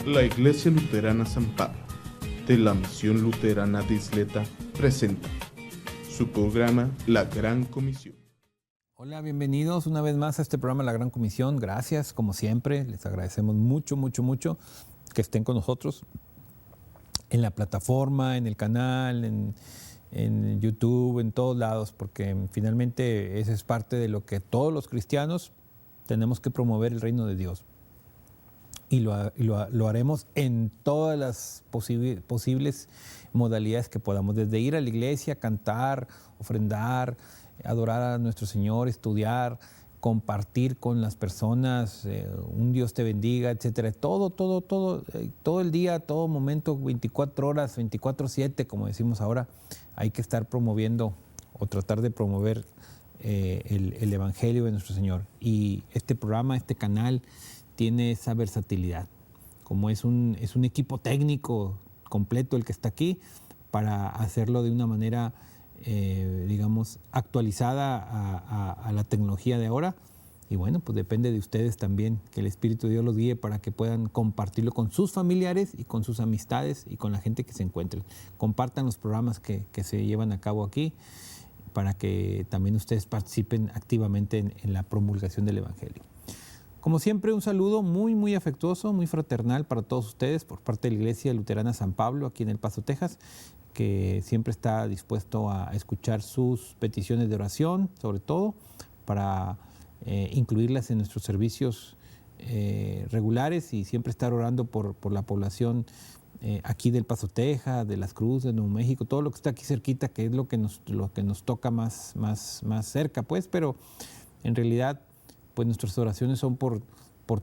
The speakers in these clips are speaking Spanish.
La Iglesia Luterana San Pablo, de la Misión Luterana de Isleta, presenta su programa La Gran Comisión. Hola, bienvenidos una vez más a este programa La Gran Comisión. Gracias, como siempre, les agradecemos mucho que estén con nosotros en la plataforma, en el canal, en YouTube, en todos lados, porque finalmente esa es parte de lo que todos los cristianos tenemos que promover, el reino de Dios. Y lo haremos en todas las posibles modalidades que podamos, desde ir a la iglesia, cantar, ofrendar, adorar a nuestro Señor, estudiar, compartir con las personas, un Dios te bendiga, etcétera. Todo el día, todo momento, 24 horas, 24/7, como decimos ahora, hay que estar promoviendo o tratar de promover el Evangelio de nuestro Señor. Y este programa, este canal, tiene esa versatilidad. Como es un equipo técnico completo el que está aquí, para hacerlo de una manera digamos, actualizada a la tecnología de ahora. Y bueno, pues depende de ustedes también, que el Espíritu de Dios los guíe para que puedan compartirlo con sus familiares y con sus amistades y con la gente que se encuentre. Compartan los programas que se llevan a cabo aquí, para que también ustedes participen activamente en la promulgación del Evangelio. Como siempre, un saludo muy afectuoso, muy fraternal para todos ustedes por parte de la Iglesia Luterana San Pablo, aquí en El Paso, Texas, que siempre está dispuesto a escuchar sus peticiones de oración, sobre todo, para incluirlas en nuestros servicios regulares, y siempre estar orando por la población aquí del Paso, Texas, de Las Cruces, de Nuevo México, todo lo que está aquí cerquita, que es lo que nos toca más cerca, pues, pero en realidad pues nuestras oraciones son por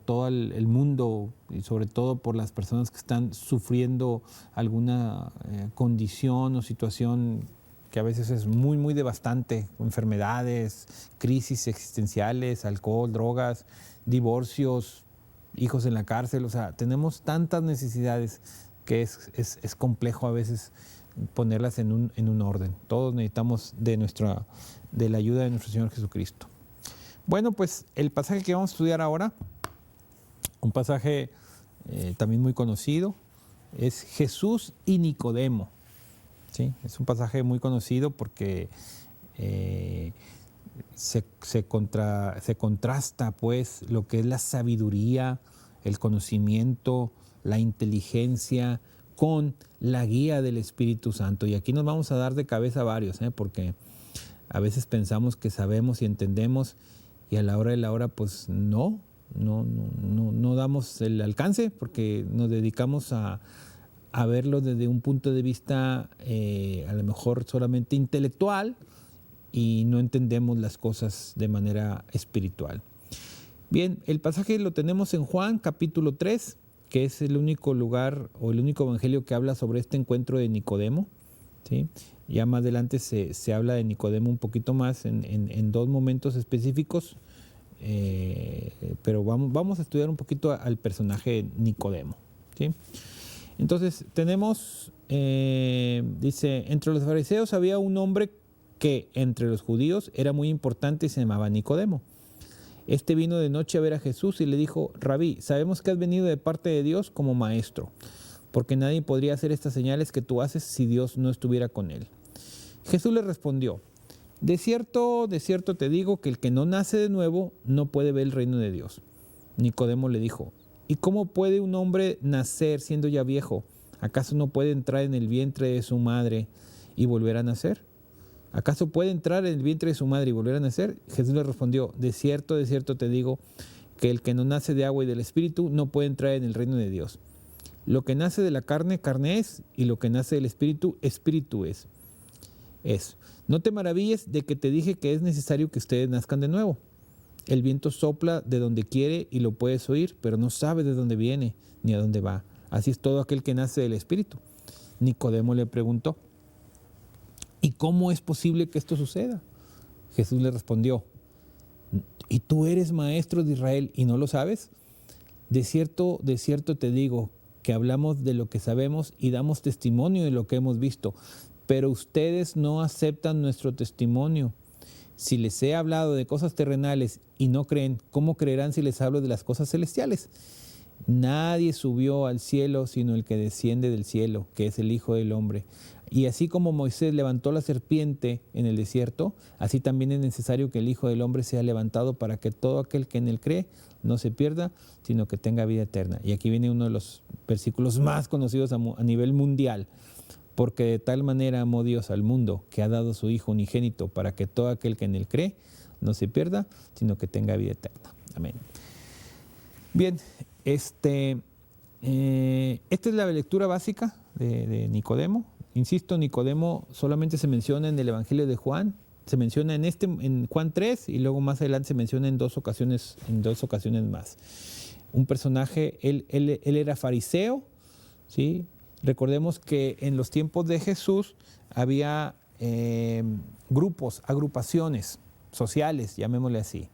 todo el mundo, y sobre todo por las personas que están sufriendo alguna condición o situación que a veces es muy devastante: enfermedades, crisis existenciales, alcohol, drogas, divorcios, hijos en la cárcel. O sea, tenemos tantas necesidades que es complejo a veces ponerlas en un orden. Todos necesitamos de la ayuda de nuestro Señor Jesucristo. Bueno, pues el pasaje que vamos a estudiar ahora, un pasaje también muy conocido, es Jesús y Nicodemo. ¿Sí? Es un pasaje muy conocido porque se contrasta pues lo que es la sabiduría, el conocimiento, la inteligencia con la guía del Espíritu Santo. Y aquí nos vamos a dar de cabeza varios, porque a veces pensamos que sabemos y entendemos, y a la hora de la hora pues no damos el alcance, porque nos dedicamos a verlo desde un punto de vista a lo mejor solamente intelectual, y no entendemos las cosas de manera espiritual. Bien, el pasaje lo tenemos en Juan capítulo 3, que es el único lugar o el único evangelio que habla sobre este encuentro de Nicodemo, ¿sí? Ya más adelante se habla de Nicodemo un poquito más en dos momentos específicos, pero vamos a estudiar un poquito al personaje Nicodemo, ¿sí? Entonces tenemos, dice: entre los fariseos había un hombre que entre los judíos era muy importante y se llamaba Nicodemo. Este vino de noche a ver a Jesús y le dijo: Rabí, sabemos que has venido de parte de Dios como maestro, porque nadie podría hacer estas señales que tú haces si Dios no estuviera con él. Jesús le respondió: de cierto te digo que el que no nace de nuevo no puede ver el reino de Dios. Nicodemo le dijo: ¿y cómo puede un hombre nacer siendo ya viejo? ¿Acaso no puede entrar en el vientre de su madre y volver a nacer? ¿Acaso puede entrar en el vientre de su madre y volver a nacer? Jesús le respondió: de cierto te digo que el que no nace de agua y del Espíritu no puede entrar en el reino de Dios. Lo que nace de la carne, carne es, y lo que nace del Espíritu, Espíritu es. No te maravilles de que te dije que es necesario que ustedes nazcan de nuevo. El viento sopla de donde quiere y lo puedes oír, pero no sabes de dónde viene ni a dónde va. Así es todo aquel que nace del Espíritu. Nicodemo le preguntó: ¿y cómo es posible que esto suceda? Jesús le respondió: ¿y tú eres maestro de Israel y no lo sabes? De cierto te digo que hablamos de lo que sabemos y damos testimonio de lo que hemos visto, pero ustedes no aceptan nuestro testimonio. Si les he hablado de cosas terrenales y no creen, ¿cómo creerán si les hablo de las cosas celestiales? Nadie subió al cielo sino el que desciende del cielo, que es el Hijo del Hombre. Y así como Moisés levantó la serpiente en el desierto, así también es necesario que el Hijo del Hombre sea levantado para que todo aquel que en él cree no se pierda, sino que tenga vida eterna. Y aquí viene uno de los versículos más conocidos a nivel mundial. Porque de tal manera amó Dios al mundo, que ha dado a su Hijo unigénito, para que todo aquel que en él cree no se pierda, sino que tenga vida eterna. Amén. Bien, esta es la lectura básica de Nicodemo. Insisto, Nicodemo solamente se menciona en el Evangelio de Juan, se menciona en Juan 3 y luego más adelante se menciona en dos ocasiones más. Un personaje, él era fariseo, ¿sí? Recordemos que en los tiempos de Jesús había grupos, agrupaciones sociales, llamémosle así.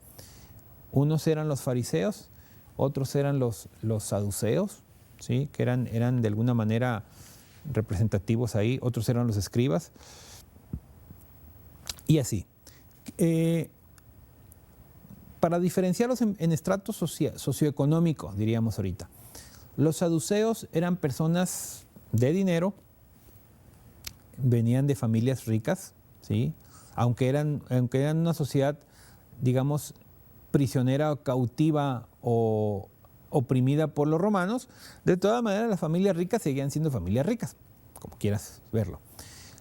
Unos eran los fariseos, otros eran los saduceos, ¿sí? Que eran de alguna manera representativos ahí, otros eran los escribas, y así. Para diferenciarlos en estratos socioeconómicos, diríamos ahorita, los saduceos eran personas de dinero, venían de familias ricas, ¿sí? Aunque eran una sociedad, digamos, prisionera o cautiva o oprimida por los romanos, de todas maneras las familias ricas seguían siendo familias ricas, como quieras verlo.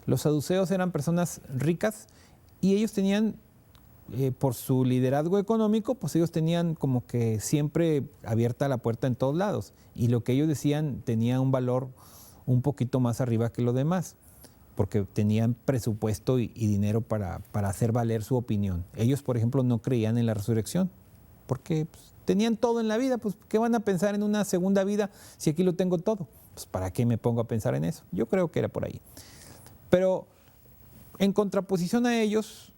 Los saduceos eran personas ricas y ellos tenían, por su liderazgo económico, pues ellos tenían como que siempre abierta la puerta en todos lados y lo que ellos decían tenía un valor un poquito más arriba que lo demás, porque tenían presupuesto y dinero para hacer valer su opinión. Ellos, por ejemplo, no creían en la resurrección, porque pues, tenían todo en la vida, pues ¿qué van a pensar en una segunda vida si aquí lo tengo todo? Pues ¿para qué me pongo a pensar en eso? Yo creo que era por ahí. Pero en contraposición a ellos,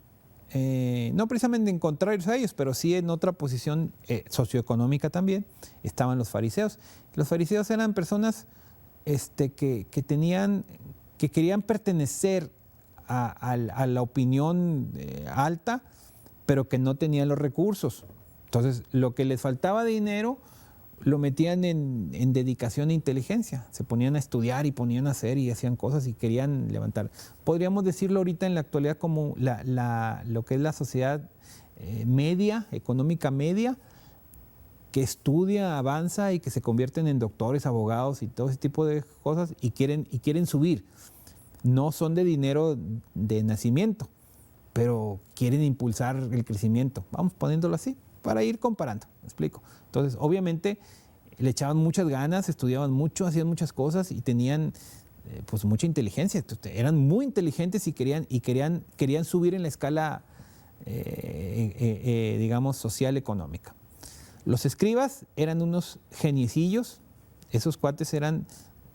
no precisamente en contrarios a ellos, pero sí en otra posición socioeconómica también, estaban los fariseos. Los fariseos eran personas que querían pertenecer a la opinión alta, pero que no tenían los recursos. Entonces, lo que les faltaba de dinero lo metían en dedicación e inteligencia. Se ponían a estudiar y ponían a hacer y hacían cosas y querían levantar. Podríamos decirlo ahorita en la actualidad como lo que es la sociedad media, económica media, que estudia, avanza y que se convierten en doctores, abogados y todo ese tipo de cosas y quieren subir. No son de dinero de nacimiento, pero quieren impulsar el crecimiento. Vamos poniéndolo así, para ir comparando, ¿me explico? Entonces, obviamente, le echaban muchas ganas, estudiaban mucho, hacían muchas cosas y tenían pues mucha inteligencia. Eran muy inteligentes y querían subir en la escala, digamos, social económica. Los escribas eran unos geniecillos, esos cuates eran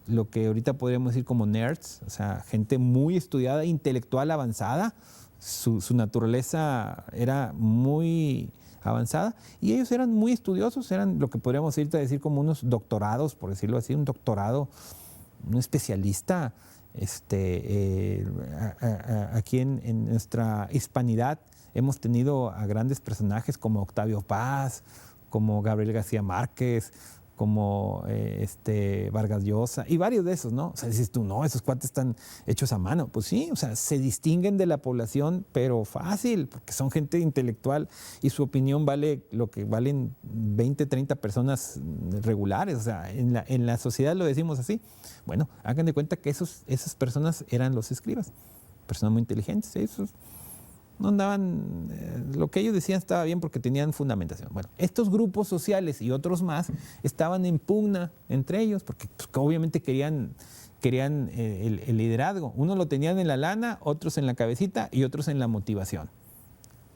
lo que ahorita podríamos decir como nerds, o sea, gente muy estudiada, intelectual avanzada, su naturaleza era muy avanzada y ellos eran muy estudiosos, eran lo que podríamos decir como unos doctorados, por decirlo así, un doctorado, un especialista. Aquí en nuestra hispanidad hemos tenido a grandes personajes como Octavio Paz, como Gabriel García Márquez, como Vargas Llosa y varios de esos, ¿no? O sea, dices tú, no, esos cuates están hechos a mano. Pues sí, o sea, se distinguen de la población, pero fácil, porque son gente intelectual y su opinión vale lo que valen 20, 30 personas regulares. O sea, en la sociedad lo decimos así. Bueno, hagan de cuenta que esas personas eran los escribas, personas muy inteligentes, esos no andaban, lo que ellos decían estaba bien porque tenían fundamentación. Bueno, estos grupos sociales y otros más estaban en pugna entre ellos porque pues, obviamente querían el liderazgo. Unos lo tenían en la lana, otros en la cabecita y otros en la motivación.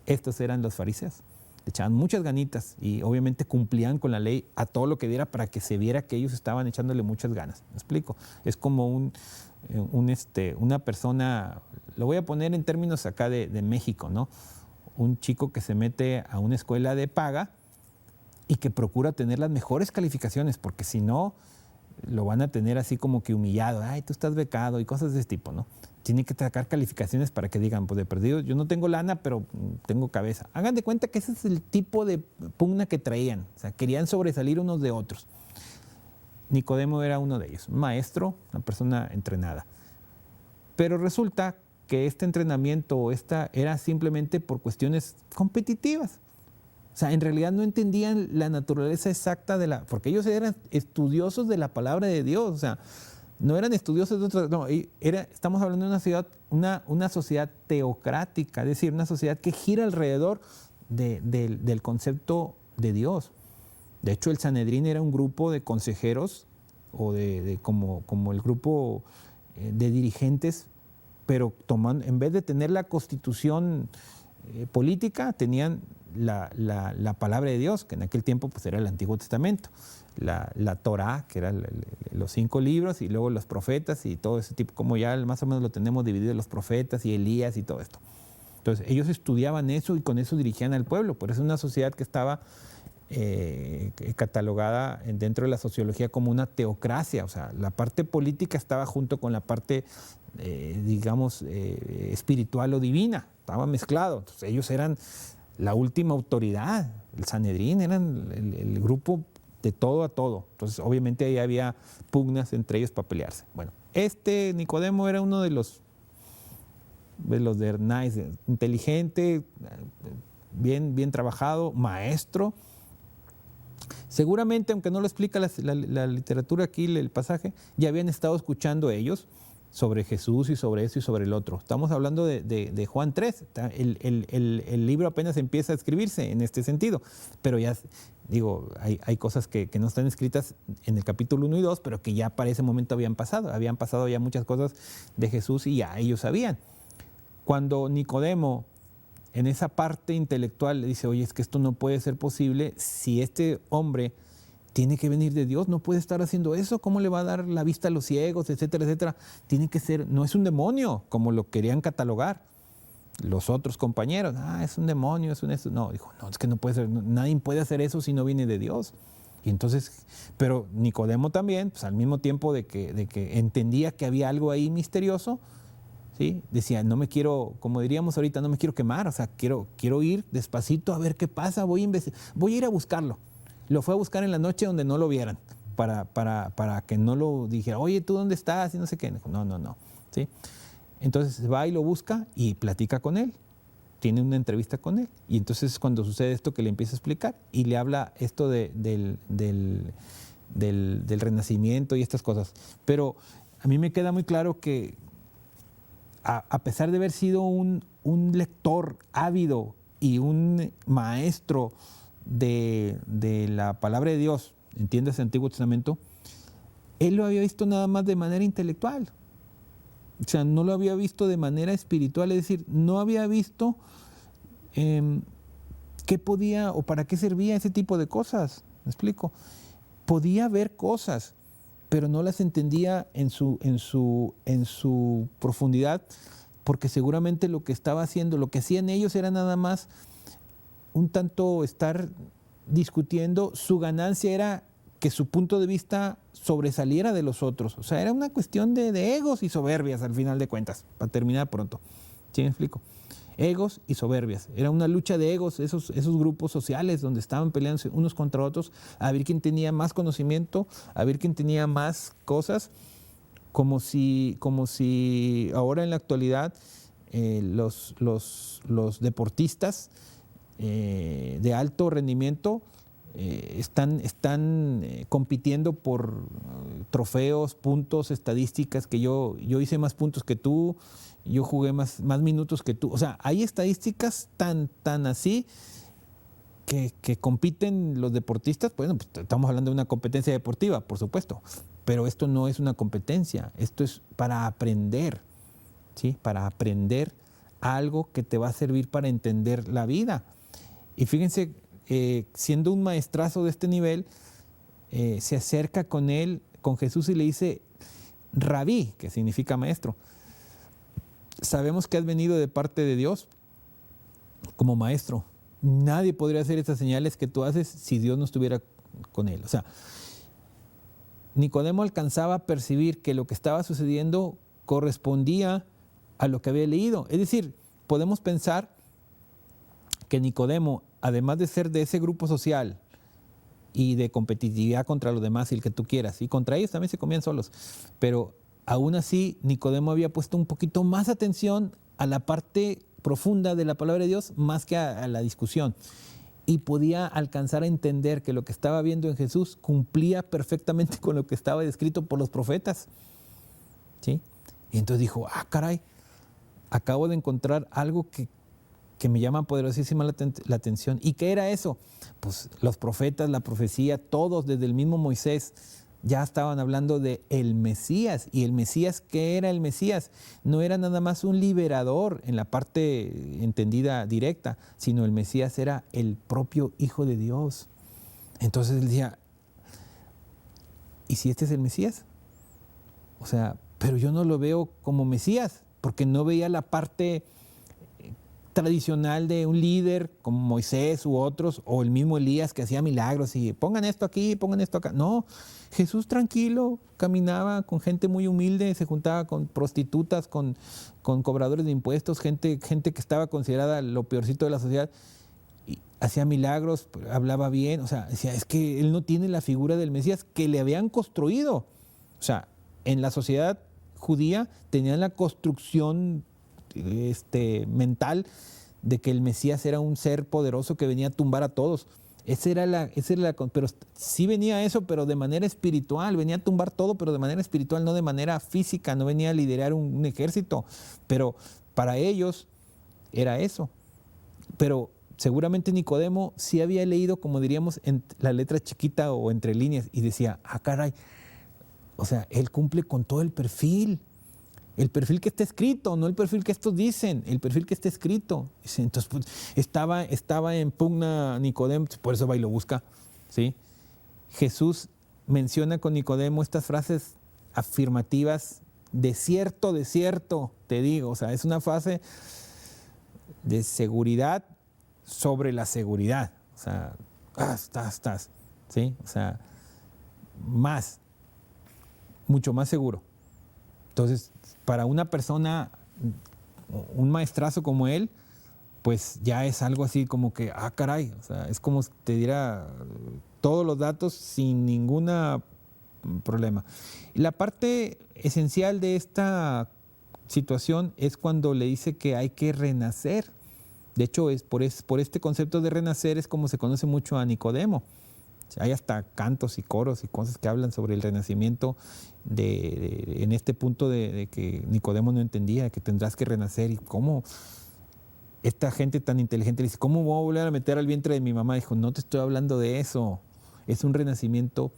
Estos eran los fariseos. Le echaban muchas ganitas y obviamente cumplían con la ley a todo lo que diera para que se viera que ellos estaban echándole muchas ganas. ¿Me explico? Es como una persona, lo voy a poner en términos acá de México, ¿no? Un chico que se mete a una escuela de paga y que procura tener las mejores calificaciones, porque si no, lo van a tener así como que humillado. Ay, tú estás becado y cosas de ese tipo, ¿no? Tiene que sacar calificaciones para que digan, pues de perdido, yo no tengo lana, pero tengo cabeza. Hagan de cuenta que ese es el tipo de pugna que traían. O sea, querían sobresalir unos de otros. Nicodemo era uno de ellos, un maestro, una persona entrenada. Pero resulta que este entrenamiento era simplemente por cuestiones competitivas. O sea, en realidad no entendían la naturaleza exacta porque ellos eran estudiosos de la palabra de Dios. O sea, no eran estudiosos de otras, no, estamos hablando de una sociedad teocrática, es decir, una sociedad que gira alrededor del concepto de Dios. De hecho, el Sanedrín era un grupo de consejeros o como el grupo de dirigentes, pero en vez de tener la constitución política, tenían la palabra de Dios, que en aquel tiempo pues, era el Antiguo Testamento, la Torá, que eran los 5 libros, y luego los profetas y todo ese tipo, como ya más o menos lo tenemos dividido, los profetas y Elías y todo esto. Entonces ellos estudiaban eso y con eso dirigían al pueblo. Por eso es una sociedad que estaba catalogada dentro de la sociología como una teocracia. O sea, la parte política estaba junto con la parte, espiritual o divina. Estaba mezclado. Entonces ellos eran la última autoridad. El Sanedrín eran el grupo de todo a todo. Entonces obviamente ahí había pugnas entre ellos para pelearse. Bueno, Nicodemo era uno de los nice, inteligente, bien trabajado, maestro. Seguramente, aunque no lo explica la literatura aquí, el pasaje, ya habían estado escuchando ellos sobre Jesús y sobre eso y sobre el otro. Estamos hablando de Juan 3. El libro apenas empieza a escribirse en este sentido, pero ya, hay cosas que no están escritas en el capítulo 1 y 2, pero que ya para ese momento habían pasado ya muchas cosas de Jesús y ya ellos sabían. Cuando Nicodemo, en esa parte intelectual, le dice, oye, es que esto no puede ser posible si este hombre tiene que venir de Dios, no puede estar haciendo eso, ¿cómo le va a dar la vista a los ciegos, etcétera, etcétera? Tiene que ser, no es un demonio, como lo querían catalogar los otros compañeros. Es un demonio, es un esto. No, dijo, no, es que no puede ser, nadie puede hacer eso si no viene de Dios. Y entonces, pero Nicodemo también, pues al mismo tiempo de que entendía que había algo ahí misterioso, ¿sí? Decía, no me quiero, como diríamos ahorita, no me quiero quemar, o sea, quiero ir despacito a ver qué pasa, voy a ir a buscarlo. Lo fue a buscar en la noche donde no lo vieran, para que no lo dijera, oye, ¿tú dónde estás? Y no sé qué. No, ¿sí? Entonces va y lo busca y platica con él, tiene una entrevista con él. Y entonces es cuando sucede esto que le empieza a explicar y le habla esto del renacimiento y estas cosas. Pero a mí me queda muy claro que a pesar de haber sido un lector ávido y un maestro de la palabra de Dios, entiendes el Antiguo Testamento, él lo había visto nada más de manera intelectual. O sea, no lo había visto de manera espiritual, es decir, no había visto qué podía o para qué servía ese tipo de cosas. ¿Me explico? Podía ver cosas, pero no las entendía en su profundidad, porque seguramente lo que estaba haciendo, lo que hacían ellos era nada más un tanto estar discutiendo. Su ganancia era que su punto de vista sobresaliera de los otros. O sea, era una cuestión de egos y soberbias al final de cuentas, para terminar pronto. ¿Sí me explico? Egos y soberbias. Era una lucha de egos, esos grupos sociales donde estaban peleando unos contra otros, a ver quién tenía más conocimiento, a ver quién tenía más cosas, como si ahora en la actualidad los deportistas de alto rendimiento están compitiendo por trofeos, puntos, estadísticas, que yo hice más puntos que tú, yo jugué más minutos que tú. O sea, hay estadísticas tan así que compiten los deportistas. Bueno, pues estamos hablando de una competencia deportiva, por supuesto, pero esto no es una competencia, esto es para aprender, ¿sí? Para aprender algo que te va a servir para entender la vida. Y fíjense, siendo un maestrazo de este nivel, se acerca con Jesús y le dice, Rabí, que significa maestro. Sabemos que has venido de parte de Dios como maestro. Nadie podría hacer estas señales que tú haces si Dios no estuviera con él. O sea, Nicodemo alcanzaba a percibir que lo que estaba sucediendo correspondía a lo que había leído. Es decir, podemos pensar que Nicodemo, además de ser de ese grupo social y de competitividad contra los demás y el que tú quieras. Y contra ellos también se comían solos. Pero aún así, Nicodemo había puesto un poquito más atención a la parte profunda de la palabra de Dios más que a la discusión. Y podía alcanzar a entender que lo que estaba viendo en Jesús cumplía perfectamente con lo que estaba descrito por los profetas. ¿Sí? Y entonces dijo, caray, acabo de encontrar algo que me llama poderosísima la atención. ¿Y qué era eso? Pues los profetas, la profecía, todos, desde el mismo Moisés, ya estaban hablando de el Mesías. ¿Y el Mesías qué era el Mesías? No era nada más un liberador en la parte entendida directa, sino el Mesías era el propio Hijo de Dios. Entonces él decía, ¿y si este es el Mesías? O sea, pero yo no lo veo como Mesías, porque no veía la parte tradicional de un líder como Moisés u otros, o el mismo Elías que hacía milagros y pongan esto aquí, pongan esto acá. No, Jesús tranquilo, caminaba con gente muy humilde, se juntaba con prostitutas, con cobradores de impuestos, gente que estaba considerada lo peorcito de la sociedad, y hacía milagros, hablaba bien. O sea, decía, es que él no tiene la figura del Mesías que le habían construido. O sea, en la sociedad judía tenían la construcción mental de que el Mesías era un ser poderoso que venía a tumbar a todos. Pero sí venía eso, pero de manera espiritual, venía a tumbar todo, pero de manera espiritual, no de manera física, no venía a liderar un ejército, pero para ellos era eso. Pero seguramente Nicodemo sí había leído, como diríamos, en la letra chiquita o entre líneas, y decía, caray, o sea, él cumple con todo el perfil que está escrito, no el perfil que estos dicen, el perfil que está escrito. Entonces, pues, estaba en pugna Nicodemo, por eso va y lo busca, ¿sí? Jesús menciona con Nicodemo estas frases afirmativas, de cierto, te digo. O sea, es una frase de seguridad sobre la seguridad. O sea, estás, ¿sí? O sea, mucho más seguro. Entonces, para una persona, un maestrazo como él, pues ya es algo así como que, caray, o sea, es como si te diera todos los datos sin ningún problema. Y la parte esencial de esta situación es cuando le dice que hay que renacer. De hecho, por este concepto de renacer es como se conoce mucho a Nicodemo. Hay hasta cantos y coros y cosas que hablan sobre el renacimiento en este punto de que Nicodemo no entendía, que tendrás que renacer. Y cómo esta gente tan inteligente le dice, ¿cómo voy a volver a meter al vientre de mi mamá? Dijo, no te estoy hablando de eso. Es un renacimiento,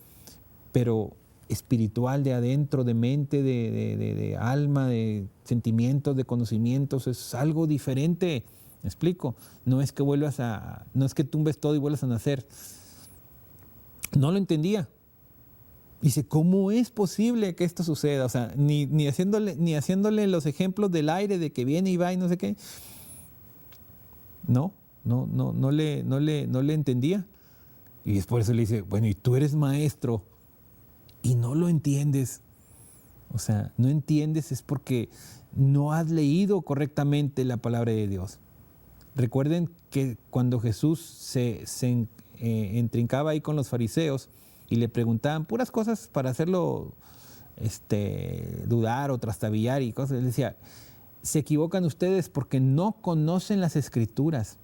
pero espiritual, de adentro, de mente, de alma, de sentimientos, de conocimientos. Es algo diferente. ¿Me explico? No es que tumbes todo y vuelvas a nacer. No lo entendía. Dice, ¿cómo es posible que esto suceda? O sea, ni haciéndole los ejemplos del aire, de que viene y va y no sé qué. No le entendía. Y es por eso le dice, bueno, y tú eres maestro y no lo entiendes. O sea, no entiendes es porque no has leído correctamente la palabra de Dios. Recuerden que cuando Jesús se entrincaba ahí con los fariseos y le preguntaban puras cosas para hacerlo dudar o trastabillar y cosas, él decía, se equivocan ustedes porque no conocen las Escrituras,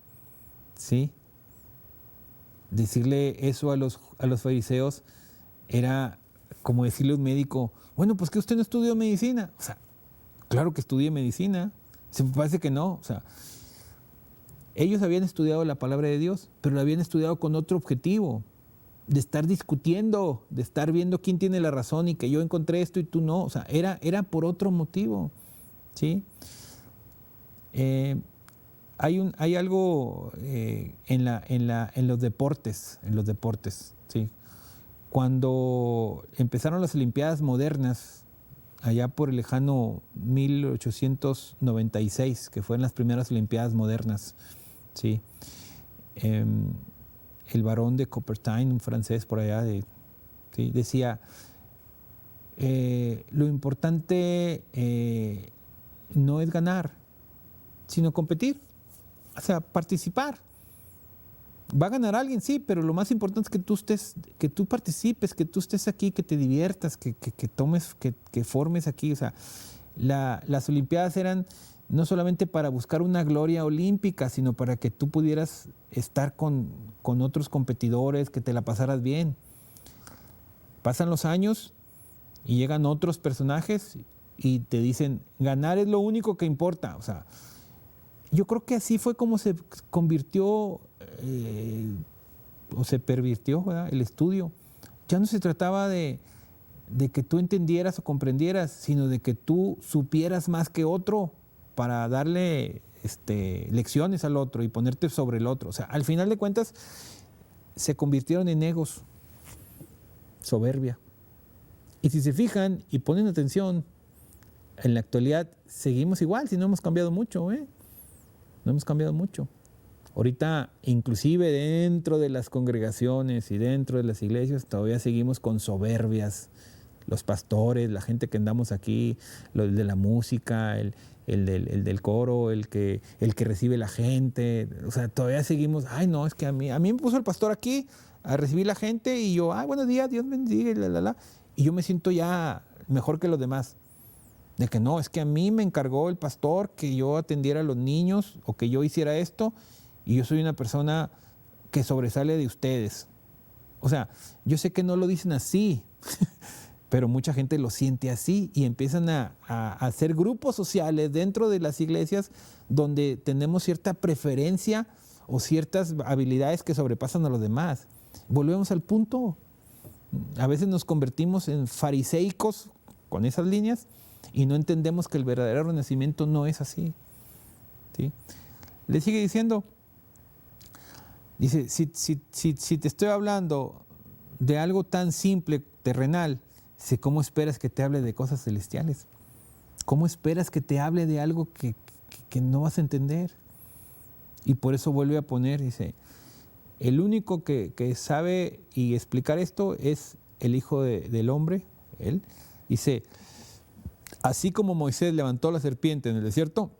¿sí? Decirle eso a los fariseos era como decirle a un médico, bueno, pues que usted no estudió medicina. O sea, claro que estudié medicina, se me parece que no. O sea, ellos habían estudiado la palabra de Dios, pero la habían estudiado con otro objetivo, de estar discutiendo, de estar viendo quién tiene la razón y que yo encontré esto y tú no. O sea, era por otro motivo, ¿sí? Hay algo en los deportes, ¿sí? Cuando empezaron las Olimpiadas modernas, allá por el lejano 1896, que fueron las primeras Olimpiadas modernas, ¿sí? El barón de Coubertin, un francés por allá, ¿sí? Decía, lo importante no es ganar, sino competir, o sea, participar. Va a ganar alguien, sí, pero lo más importante es que tú participes, que tú estés aquí, que te diviertas, que tomes, que formes aquí. O sea, las Olimpiadas eran no solamente para buscar una gloria olímpica, sino para que tú pudieras estar con otros competidores, que te la pasaras bien. Pasan los años y llegan otros personajes y te dicen, ganar es lo único que importa. O sea, yo creo que así fue como se convirtió o se pervirtió, ¿verdad?, el estudio. Ya no se trataba de que tú entendieras o comprendieras, sino de que tú supieras más que otro para darle lecciones al otro y ponerte sobre el otro. O sea, al final de cuentas se convirtieron en egos, soberbia. Y si se fijan y ponen atención, en la actualidad seguimos igual, si no hemos cambiado mucho, No hemos cambiado mucho. Ahorita, inclusive dentro de las congregaciones y dentro de las iglesias, todavía seguimos con soberbias. Los pastores, la gente que andamos aquí, los de la música, el del coro, el que recibe la gente. O sea, todavía seguimos, ay no, es que a mí me puso el pastor aquí a recibir la gente y yo, ay, buenos días, Dios bendiga, y yo me siento ya mejor que los demás. De que no, es que a mí me encargó el pastor que yo atendiera a los niños o que yo hiciera esto y yo soy una persona que sobresale de ustedes. O sea, yo sé que no lo dicen así, pero mucha gente lo siente así y empiezan a hacer grupos sociales dentro de las iglesias donde tenemos cierta preferencia o ciertas habilidades que sobrepasan a los demás. Volvemos al punto. A veces nos convertimos en fariseicos con esas líneas y no entendemos que el verdadero renacimiento no es así. ¿Sí? Le sigue diciendo, dice, si te estoy hablando de algo tan simple, terrenal, ¿cómo esperas que te hable de cosas celestiales? ¿Cómo esperas que te hable de algo que no vas a entender? Y por eso vuelve a poner, dice, el único que sabe y explicar esto es el Hijo del Hombre, él. Dice, así como Moisés levantó la serpiente en el desierto,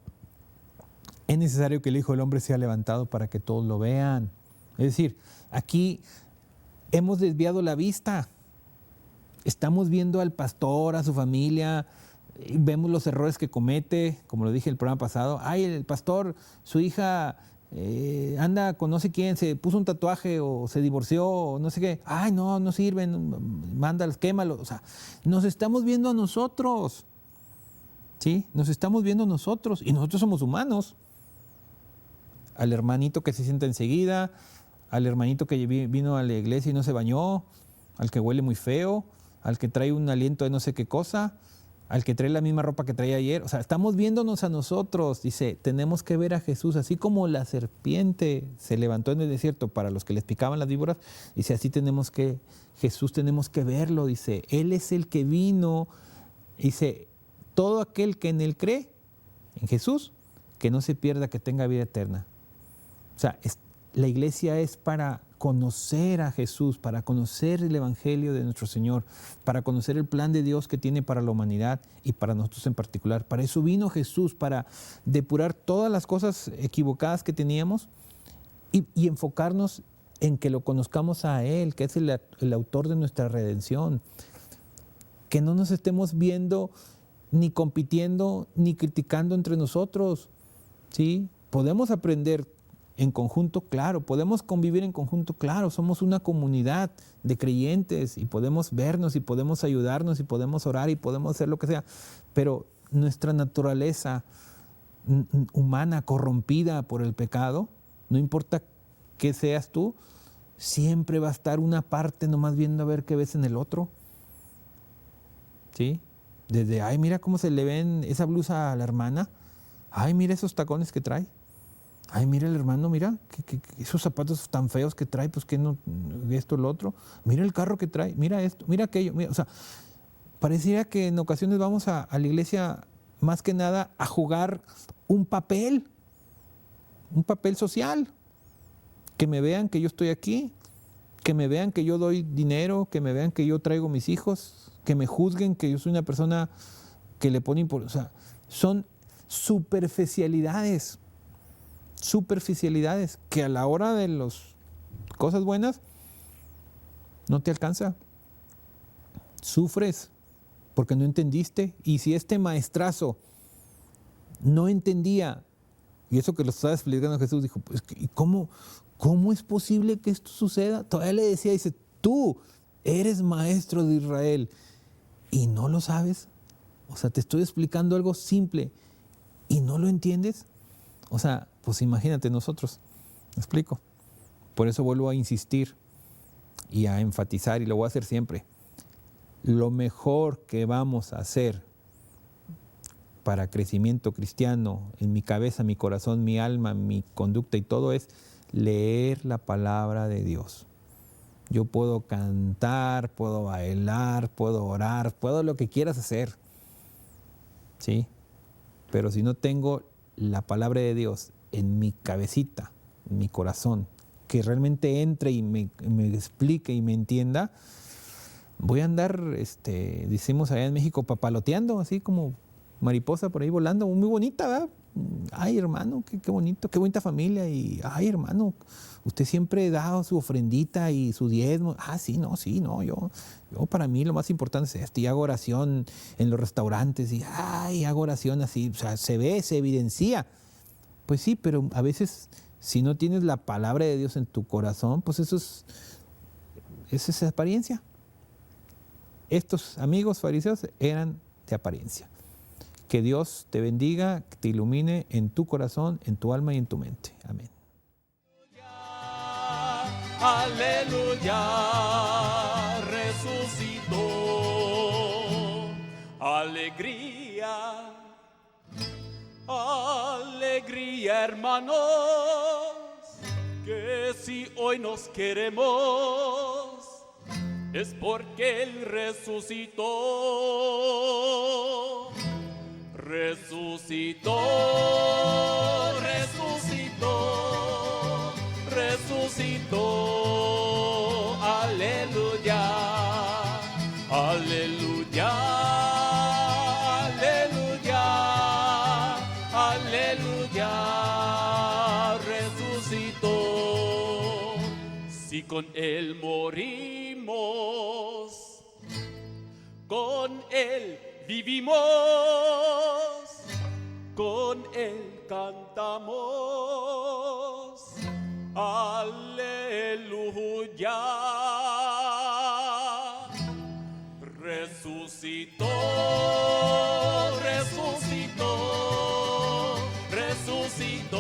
es necesario que el Hijo del Hombre sea levantado para que todos lo vean. Es decir, aquí hemos desviado la vista. Estamos viendo al pastor, a su familia, vemos los errores que comete, como lo dije el programa pasado. Ay, el pastor, su hija anda con no sé quién, se puso un tatuaje o se divorció o no sé qué. Ay, no sirven, mándalos, quémalos. O sea, nos estamos viendo a nosotros. ¿Sí? Nos estamos viendo nosotros y nosotros somos humanos. Al hermanito que se sienta enseguida, al hermanito que vino a la iglesia y no se bañó, al que huele muy feo, al que trae un aliento de no sé qué cosa, al que trae la misma ropa que traía ayer. O sea, estamos viéndonos a nosotros. Dice, tenemos que ver a Jesús, así como la serpiente se levantó en el desierto para los que les picaban las víboras. Dice, así Jesús tenemos que verlo. Dice, Él es el que vino. Dice, todo aquel que en Él cree, en Jesús, que no se pierda, que tenga vida eterna. O sea, la iglesia es para conocer a Jesús, para conocer el Evangelio de nuestro Señor, para conocer el plan de Dios que tiene para la humanidad y para nosotros en particular. Para eso vino Jesús, para depurar todas las cosas equivocadas que teníamos y enfocarnos en que lo conozcamos a Él, que es el autor de nuestra redención. Que no nos estemos viendo ni compitiendo, ni criticando entre nosotros, ¿sí? Podemos aprender en conjunto, claro, podemos convivir en conjunto, claro, somos una comunidad de creyentes y podemos vernos y podemos ayudarnos y podemos orar y podemos hacer lo que sea, pero nuestra naturaleza humana corrompida por el pecado, no importa qué seas tú, siempre va a estar una parte nomás viendo a ver qué ves en el otro, ¿sí? Desde, ay, mira cómo se le ven esa blusa a la hermana. Ay, mira esos tacones que trae. Ay, mira el hermano, mira que esos zapatos tan feos que trae, pues que no, esto, lo otro. Mira el carro que trae, mira esto, mira aquello. Mira. O sea, pareciera que en ocasiones vamos a la iglesia más que nada a jugar un papel social. Que me vean que yo estoy aquí, que me vean que yo doy dinero, que me vean que yo traigo mis hijos, que me juzguen que yo soy una persona que le pone importancia. O sea, son superficialidades que a la hora de los cosas buenas, no te alcanza. Sufres porque no entendiste. Y si este maestrazo no entendía, y eso que lo estaba explicando Jesús, dijo, pues, ¿y cómo es posible que esto suceda? Todavía le decía, dice, tú eres maestro de Israel y no lo sabes. O sea, te estoy explicando algo simple y no lo entiendes. O sea, pues imagínate nosotros. ¿Me explico? Por eso vuelvo a insistir y a enfatizar, y lo voy a hacer siempre. Lo mejor que vamos a hacer para crecimiento cristiano en mi cabeza, mi corazón, mi alma, mi conducta y todo es leer la palabra de Dios. Yo puedo cantar, puedo bailar, puedo orar, puedo lo que quieras hacer, ¿sí? Pero si no tengo la palabra de Dios en mi cabecita, en mi corazón, que realmente entre y me explique y me entienda, voy a andar, decimos allá en México, papaloteando, así como mariposa por ahí volando, muy bonita, ¿verdad? Ay, hermano, qué bonito, qué bonita familia. Y, ay, hermano, usted siempre da su ofrendita y su diezmo. Ah, sí, no, yo para mí lo más importante es esto. Y hago oración en los restaurantes y, ay, hago oración así. O sea, se ve, se evidencia. Pues sí, pero a veces, si no tienes la palabra de Dios en tu corazón, pues eso es apariencia. Estos amigos fariseos eran de apariencia. Que Dios te bendiga, que te ilumine en tu corazón, en tu alma y en tu mente. Amén. Aleluya, resucitó. Alegría, alegría, hermanos, que si hoy nos queremos es porque Él resucitó. Resucitó, resucitó, resucitó. Aleluya, aleluya, aleluya, aleluya. Resucitó. Si con Él morimos, con Él vivimos, con Él cantamos, aleluya. Resucitó, resucitó, resucitó.